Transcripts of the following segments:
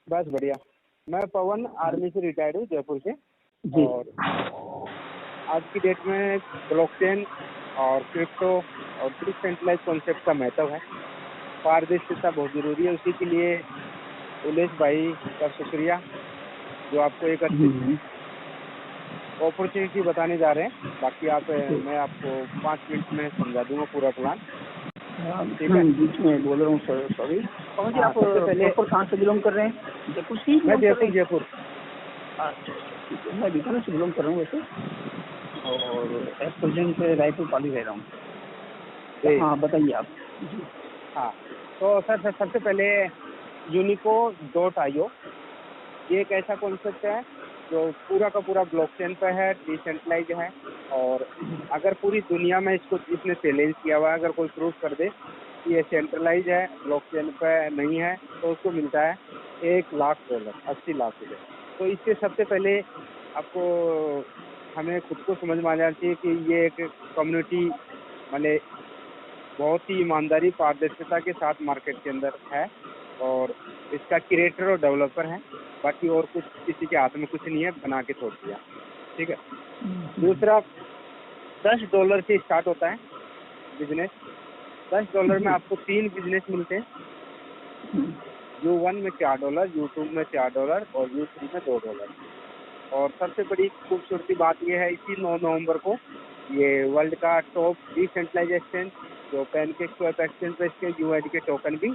बस बढ़िया। मैं पवन आर्मी से रिटायर्ड हूँ, जयपुर से। जी। और आज की डेट में ब्लॉकचेन और क्रिप्टो और डिसेंट्रलाइज कॉन्सेप्ट का महत्व है। पारदर्शिता बहुत ज़रूरी है, उसी के लिए उल्लेश भाई का शुक्रिया जो आपको एक अच्छी अपॉर्चुनिटी बताने जा रहे हैं। बाकी मैं आपको 5 मिनट में समझा दूंगा पूरा प्लान। ठीक है, बीच में बोल रहा हूँ सर, सॉरी। पवन जी, आप सबसे पहले कहाँ से बिलोंग कर रहे हैं? जयपुर से? मैं जयपुर। अच्छा, ठीक है। मैं बीकानेर से बिलोंग कर रहा हूँ वैसे, और एट प्रेजेंट रायपुर पाली रह रहा हूँ। हाँ, बताइए आप। हाँ, तो सर सबसे पहले Unico.io ये एक ऐसा कॉन्सेप्ट है जो पूरा का पूरा ब्लॉकचेन पे है, डिसेंट्रलाइज है। और अगर पूरी दुनिया में इसको जिसने चैलेंज किया हुआ है, अगर कोई प्रूव कर दे कि ये सेंट्रलाइज है, ब्लॉकचेन पे नहीं है, तो उसको मिलता है $1,00,000, 80 लाख रुपये। तो इससे सबसे पहले आपको हमें खुद को समझ में आ जाना चाहिए कि ये एक कम्युनिटी मतलब बहुत ही ईमानदारी पारदर्शिता के साथ मार्केट के अंदर है, और इसका क्रिएटर और डेवलपर है। बाकी और कुछ किसी के हाथ में कुछ नहीं है, बना के छोड़ दिया। ठीक है। दूसरा, $10 से स्टार्ट होता है बिजनेस। $10 में आपको 3 बिजनेस मिलते हैं। U1 में $4, U2 में $4 और U3 में $2। और सबसे बड़ी खूबसूरती बात यह है, इसी 9 नवंबर को ये वर्ल्ड का टॉप डिसेंट्रलाइज एक्सचेंज जो पैनकेकस्वैप एक्सचेंज पे इसके UID के टोकन भी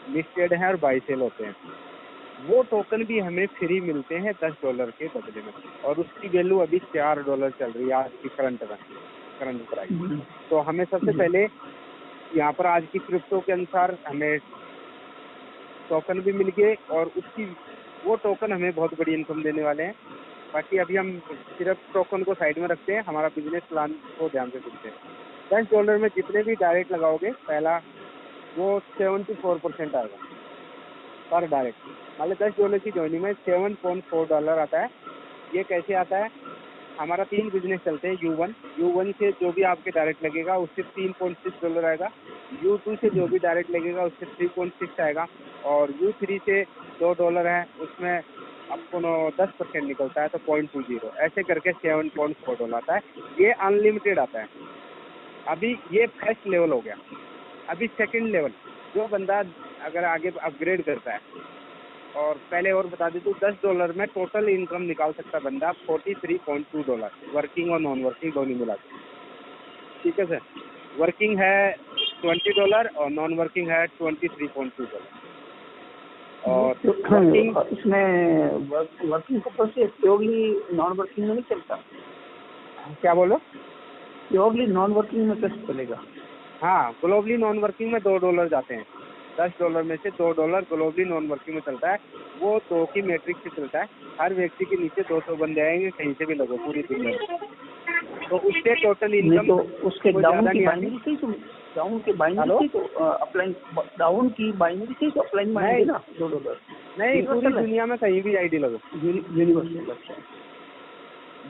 लिस्टेड हैं और बाई सेल होते हैं। वो टोकन भी हमें फ्री मिलते हैं $10 के बदले में, और उसकी वैल्यू अभी $4 चल रही है आज की करंट प्राइस। तो हमें सबसे पहले यहाँ पर आज की क्रिप्टो के अनुसार हमें टोकन भी मिल गए, और वो टोकन हमें बहुत बड़ी इनकम देने वाले हैं। बाकी अभी हम सिर्फ टोकन को साइड में रखते हैं, हमारा बिजनेस प्लान को ध्यान से सुनते हैं। $10 में जितने भी डायरेक्ट लगाओगे, पहला वो 74% आएगा पर डायरेक्ट। मतलब $10 की ज्वाइनिंग में $7.4 आता है। ये कैसे आता है? हमारा 3 बिजनेस चलते हैं। U1 से जो भी आपके डायरेक्ट लगेगा उससे $3.6 आएगा। U2 से जो भी डायरेक्ट लगेगा उससे 3.6 आएगा। और U3 से $2 है, उसमें आपको 10% निकलता है तो 0.20, ऐसे करके $7.4 आता है। ये अनलिमिटेड आता है। अभी ये फर्स्ट लेवल हो गया। अभी सेकंड लेवल, जो बंदा अगर आगे अपग्रेड करता है, और पहले और बता दें तो $10 में टोटल इनकम निकाल सकता है बंदा $43.2, वर्किंग और नॉन वर्किंग दोनों मिला के। ठीक है सर। वर्किंग है $20 और नॉन वर्किंग है $23.2। और इसमें वर्किंग पर्पज से प्योरली नॉन वर्किंग में नहीं चलता? क्या बोलो? प्योरली नॉन वर्किंग में कैसे चलेगा? हाँ, ग्लोबली नॉन वर्किंग में $2 जाते हैं। $10 में से $2 ग्लोबली नॉन वर्किंग में चलता है। वो 2 की मैट्रिक्स से चलता है। हर व्यक्ति के नीचे 200 बंदे आएंगे, कहीं से भी लगो पूरी दुनिया में, तो उससे टोटल इनकम तो उसके डाउन की बाइनरी से तो डाउन की बाइनरी से तो अपलाइन डाउन की बाइनरी से तो अपलाइन में आएंगे ना $2। नहीं, पूरी दुनिया में कहीं भी आईडी लगो, यूनिवर्सल।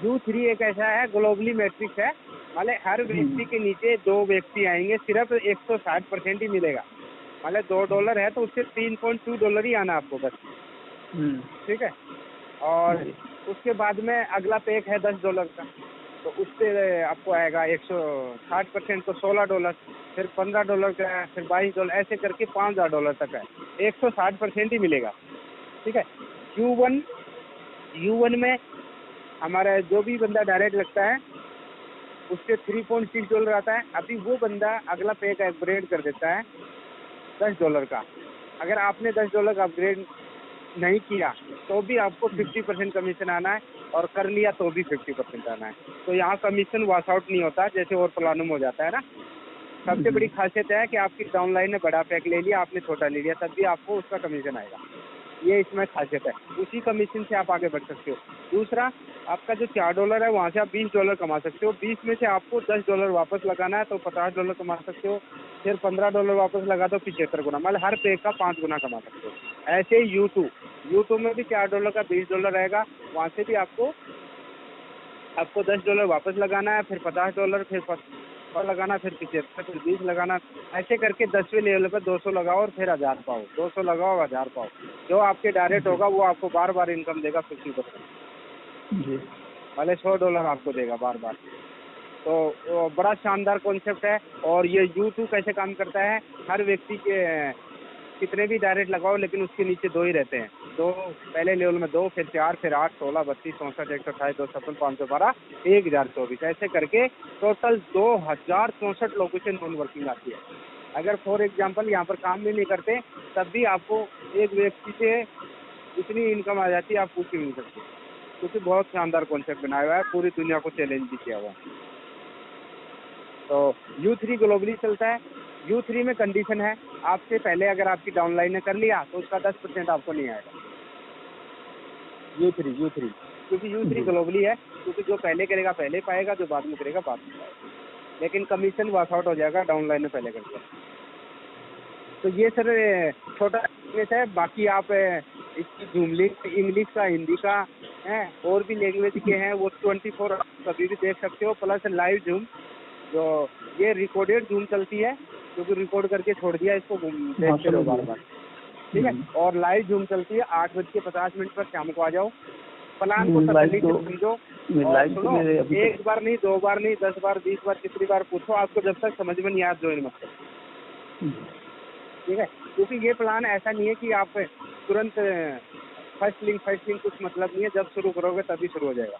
U3 एक ऐसा है, ग्लोबली मैट्रिक्स है। मतलब हर व्यक्ति के नीचे 2 व्यक्ति आएंगे, सिर्फ 160% ही मिलेगा। मतलब $2 है तो उससे $3.2 ही आना आपको बस। ठीक है। और उसके बाद में अगला पैक है $10 का, तो उससे आपको आएगा 160% तो $16, फिर $15 का है, फिर $22, ऐसे करके $5,000 तक है। 160% ही मिलेगा। ठीक है। U1 में हमारा जो भी बंदा डायरेक्ट लगता है उससे $3.6 आता है। अभी वो बंदा अगला पैक अपग्रेड कर देता है $10 का। अगर आपने $10 का अपग्रेड नहीं किया तो भी आपको 50% कमीशन आना है, और कर लिया तो भी 50% आना है। तो यहाँ कमीशन वॉश आउट नहीं होता जैसे और प्लानों में हो जाता है ना। सबसे बड़ी खासियत है कि आपकी डाउनलाइन ने बड़ा पैक ले लिया, आपने छोटा ले लिया, तब भी आपको उसका कमीशन आएगा। ये इसमें खासियत है। उसी कमीशन से आप आगे बढ़ सकते हो। दूसरा, आपका जो $4 है वहाँ से आप $20 कमा सकते हो। 20 में से आपको $10 वापस लगाना है तो $50 कमा सकते हो। फिर $15 वापस लगा दो, 75 गुना, मतलब हर पैक का 5 गुना कमा सकते हो। ऐसे U2 में भी $4 का $20 रहेगा। वहाँ से भी आपको $10 वापस लगाना है, फिर $50, फिर और लगाना, फिर 75, फिर 20 लगाना, ऐसे करके 10वें लेवल पर 200 लगाओ और फिर 1000 पाओ, 200 लगाओ 1000 पाओ। जो आपके डायरेक्ट होगा वो आपको बार बार इनकम देगा 50%। जी भले $100 आपको देगा बार बार। तो बड़ा शानदार कॉन्सेप्ट है। और ये YouTube कैसे काम करता है, हर व्यक्ति के कितने भी डायरेक्ट लगाओ लेकिन उसके नीचे 2 ही रहते हैं। 2 पहले लेवल में 2, फिर 4, फिर 8, 16, 32, 64, 128, 256, 512, 1024, ऐसे करके टोटल 2064 लोगों से नॉन वर्किंग आती है। अगर फॉर एग्जांपल यहाँ पर काम भी नहीं करते तब भी आपको एक व्यक्ति से इतनी इनकम आ जाती है, आप पूछ भी नहीं सकते, क्योंकि बहुत शानदार कॉन्सेप्ट बनाया हुआ है, पूरी दुनिया को चैलेंज भी किया हुआ है। तो U3 ग्लोबली चलता है। U3 में कंडीशन है, आपसे पहले अगर आपकी डाउनलाइन ने कर लिया तो उसका 10% आपको नहीं आएगा। U3 क्योंकि U3 ग्लोबली है, क्योंकि जो पहले करेगा पहले पाएगा, जो बाद में करेगा बाद में पाएगा, लेकिन कमीशन वॉकआउट हो जाएगा डाउनलाइन ने पहले कर दिया। तो ये सर छोटा बिजनेस है। बाकी आप इसकी जूम लिंक इंग्लिश का, हिंदी का है, और भी लैंग्वेज के हैं, वो 24 कभी भी देख सकते हो। प्लस लाइव जूम, जो ये रिकॉर्डेड जूम चलती है, क्योंकि रिकॉर्ड करके छोड़ दिया, इसको देखते रहो बार बार, ठीक है। और लाइव जूम चलती है 8:50 पर, शाम को आ जाओ। प्लान को तसल्ली से समझो, और सुनो, एक बार नहीं, 2 बार नहीं, 10 बार, 20 बार, कितनी बार पूछो, आपको जब तक समझ में नहीं आया ज्वाइन मत करो, ठीक है। क्योंकि ये प्लान ऐसा नहीं है कि आप तुरंत फर्स्ट लिंक कुछ मतलब नहीं है, जब शुरू करोगे तभी शुरू हो जाएगा।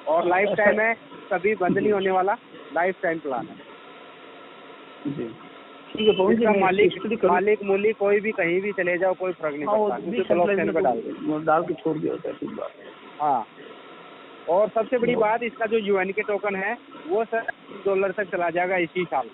और लाइफ टाइम है, कभी बंद नहीं होने वाला, लाइफ टाइम प्लान है। ठीक है पवन जी, मालिक मूली कोई भी कहीं भी चले जाओ, कोई फर्क नहीं पड़ता, डाल के छोड़ दिया होता है, ठीक बात। हाँ, और सबसे बड़ी बात, इसका जो UNK टोकन है वो सर $1 तक चला जाएगा इसी साल।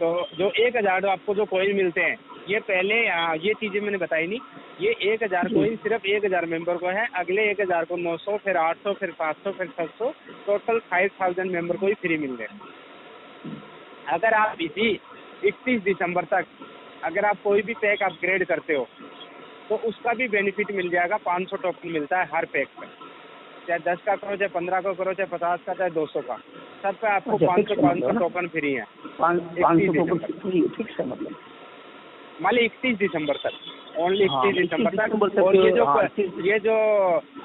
तो जो 1000 आपको जो कॉइन मिलते हैं, ये पहले ये चीजें मैंने बताई नहीं, ये 1000 कॉइन सिर्फ 1000 मेंबर को है। अगले 1000 को 900, फिर 800, फिर 700, फिर 700, टोटल 5000 मेंबर को ही फ्री मिल रहे। अगर आप इसी 31 दिसंबर तक अगर आप कोई भी पैक अपग्रेड करते हो तो उसका भी बेनिफिट मिल जाएगा। 500 टोकन मिलता है हर पैक पे, चाहे 10 का करो, चाहे 15 का करो, चाहे 50 का, चाहे 200 का, सब पे आपको 500 टोकन फ्री है। 500 टोकन फ्री फिक्स है, मतलब मान ली 31 दिसंबर तक, ओनली 31 दिसंबर तक। और ये जो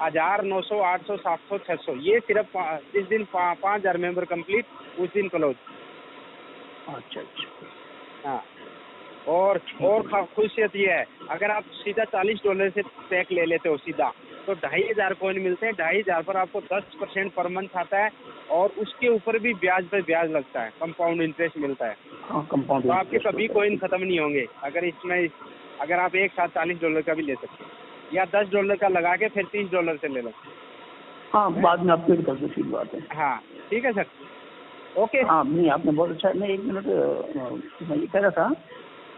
1000, 900, 800, 700, 600, ये सिर्फ जिस दिन 5000 मेंबर कंप्लीट, उस दिन क्लोज। अच्छा, हाँ। और खुशियत ये है, अगर आप सीधा $40 से पैक ले लेते हो सीधा, तो 2500 कॉइन मिलते हैं। 2500 पर आपको 10% पर मंथ आता है, और उसके ऊपर भी ब्याज पे ब्याज लगता है, कंपाउंड इंटरेस्ट मिलता है। कंपाउंड तो आपके कभी कॉइन खत्म नहीं होंगे। अगर आप एक साथ $40 का भी ले सकते हैं, या $10 का लगा के फिर $30 से ले लो। हाँ, बाद में अपडेट कर दो, ठीक बात है। हाँ, ठीक है सर, ओके। हाँ, नहीं आपने बहुत अच्छा। मैं 1 मिनट मैं ये कह रहा था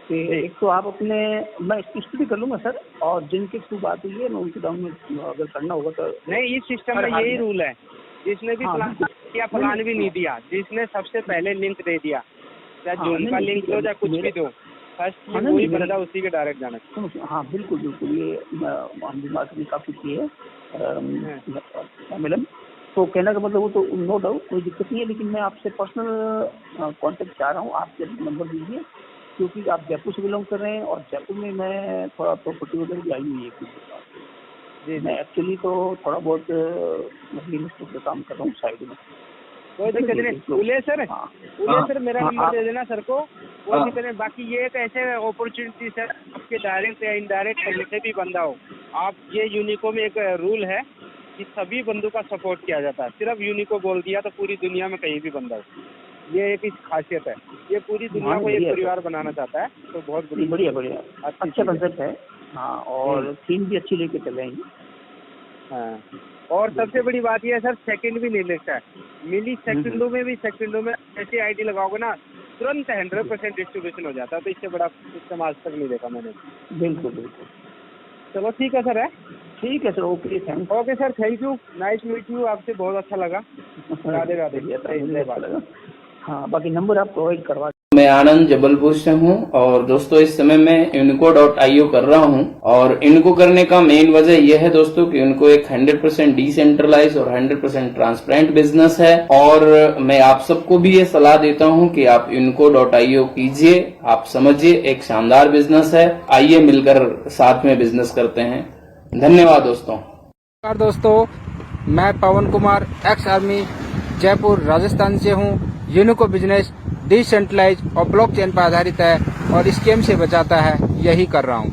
कि एक तो आप अपने, मैं स्टडी कर लूँगा सर, और जिनके थ्रू बात हुई है मैं उनके डाउन में अगर करना होगा तो। नहीं, इस सिस्टम में यही रूल है, जिसने भी प्लान भी नहीं दिया, जिसने सबसे पहले लिंक दे दिया, चाहे जूम का लिंक दो, चाहे कुछ भी दो, फर्स्ट वही बंदा उसी के डायरेक्ट जाना चाहिए। हाँ बिल्कुल, ये हमने बात भी काफ़ी की है मैडम। तो कहने का मतलब वो तो नो डाउट कोई दिक्कत नहीं है, लेकिन मैं आपसे पर्सनल कांटेक्ट चाह रहा हूँ। आप नंबर दीजिए, क्योंकि आप जयपुर से बिलोंग कर रहे हैं, और जयपुर में मैं थोड़ा प्रॉपर्टी वगैरह भी आई हुई है जी। मैं एक्चुअली तो थोड़ा बहुत का काम कर रहा हूँ साइड में। कोई दिक्कत नहीं, उले सर मेरा नंबर दे देना सर को, कोई दिक्कत नहीं। बाकी ये एक ऐसे अपॉर्चुनिटी सर, आपके डायरेक्ट या इनडायरेक्ट कहीं से भी बंदा हो, आप ये यूनिको में एक रूल है कि सभी बंदों का सपोर्ट किया जाता है। सिर्फ यूनिको बोल दिया तो पूरी दुनिया में कहीं भी बंदा हो, ये एक खासियत है। ये पूरी दुनिया को एक परिवार बनाना चाहता है, तो बहुत बढ़िया अच्छा कंसेप्ट है। हाँ, और थीम भी अच्छी लेके चल रहे हैं। हाँ, और सबसे बड़ी बात यह है सर, सेकंड भी नहीं लेता है। मिली सेकंडों में ऐसी आईडी लगाओगे ना, तुरंत 100% डिस्ट्रीब्यूशन हो जाता है। तो इससे बड़ा सिस्टम आज तक नहीं देखा मैंने। बिल्कुल। चलो ठीक है सर, है ठीक है sir, okay thank okay sir, thank you, nice meet you, आपसे बहुत अच्छा लगा। राधे राधे। हाँ, बाकी नंबर आप प्रोवाइड करवा मैं आनंद जबलपुर से हूं और दोस्तों इस समय मैं इनको.io कर रहा हूं और इनको करने का मेन वजह यह है दोस्तों कि उनको एक 100% डिसेंट्रलाइज और 100% ट्रांसपेरेंट बिजनेस है और मैं आप सबको भी ये सलाह देता हूं कि आप इनको.io कीजिए। आप समझिए एक शानदार बिजनेस है, आइए मिलकर साथ में बिजनेस करते हैं। धन्यवाद दोस्तों। नमस्कार दोस्तों, मैं पवन कुमार एक्स आर्मी जयपुर राजस्थान से हूं। यूनिको बिजनेस डिसेंट्रलाइज और ब्लॉकचेन पर आधारित है और स्कैम से बचाता है, यही कर रहा हूं।